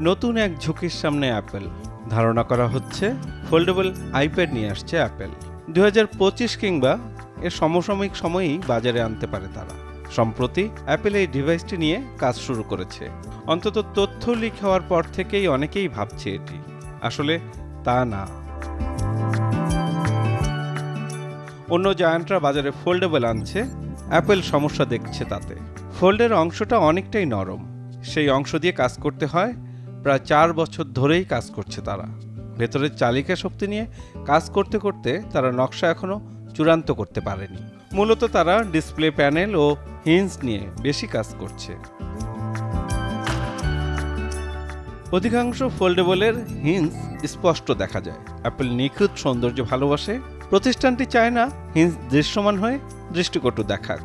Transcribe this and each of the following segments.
নতুন এক ঝুঁকির সামনে অ্যাপেল। ধারণা করা হচ্ছে ফোল্ডেবল আইপ্যাড নিয়ে আসছে অ্যাপেল। 2025 কিংবা এর সমসাময়িক সময়েই বাজারে আনতে পারে তারা। সম্প্রতি অ্যাপেল এই ডিভাইসটি নিয়ে কাজ শুরু করেছে। অন্তত তথ্য লিক হওয়ার পর থেকেই অনেকেই ভাবছে এটি আসলে তা না। অন্য জায়ান্টরা বাজারে ফোল্ডেবল আনছে, অ্যাপেল সমস্যা দেখছে তাতে। ফোল্ডের অংশটা অনেকটাই নরম, সেই অংশ দিয়ে কাজ করতে হয়। প্রায় 4 বছর ধরেই কাজ করছে তারা। ভেতরের চালিকা শক্তি নিয়ে কাজ করতে করতে তারা নকশা এখনো চূড়ান্ত করতে পারেনি। মূলত তারা ডিসপ্লে প্যানেল ও হিঞ্জ নিয়ে বেশি কাজ করছে। অধিকাংশ ফোল্ডেবলের হিঞ্জ স্পষ্ট দেখা যায়। অ্যাপেল নিখুঁত সৌন্দর্য ভালোবাসে। প্রতিষ্ঠানটি চায় না হিঞ্জ দৃশ্যমান হয়ে দৃষ্টিকটু দেখাক।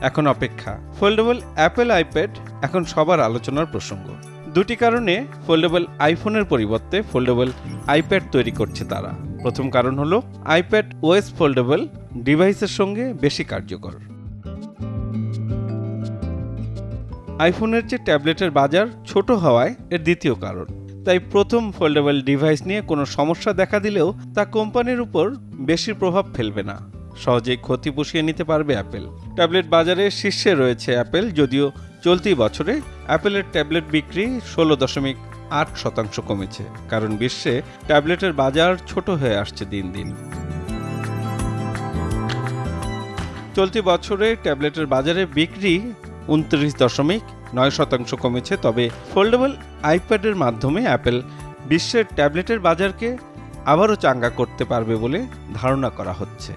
এখন অপেক্ষা। ফোল্ডেবল অ্যাপেল আইপ্যাড এখন সবার আলোচনার প্রসঙ্গ। দুটি কারণে ফোল্ডেবল আইফোনের পরিবর্তে ফোল্ডেবল আইপ্যাড তৈরি করছে তারা। প্রথম কারণ হলো আইপ্যাড ওএস ফোল্ডেবল ডিভাইসের সঙ্গে বেশি কার্যকর। আইফোনের চেয়ে ট্যাবলেটের বাজার ছোট হওয়ায় এর দ্বিতীয় কারণ। তাই প্রথম ফোল্ডেবল ডিভাইস নিয়ে কোনো সমস্যা দেখা দিলেও তা কোম্পানির উপর বেশি প্রভাব ফেলবে না। সহজেই ক্ষতি পুষিয়ে নিতে পারবে অ্যাপেল। ট্যাবলেট বাজারে শীর্ষে রয়েছে অ্যাপেল, যদিও চলতি বছরে অ্যাপেলের ট্যাবলেট বিক্রি 16.8% কমেছে, কারণ বিশ্বে ট্যাবলেটের বাজার ছোট হয়ে আসছে দিন দিন। চলতি বছরে ট্যাবলেটের বাজারে বিক্রি 29.9% কমেছে। তবে ফোল্ডেবল আইপ্যাডের মাধ্যমে অ্যাপেল বিশ্বের ট্যাবলেটের বাজারকে আবারও চাঙ্গা করতে পারবে বলে ধারণা করা হচ্ছে।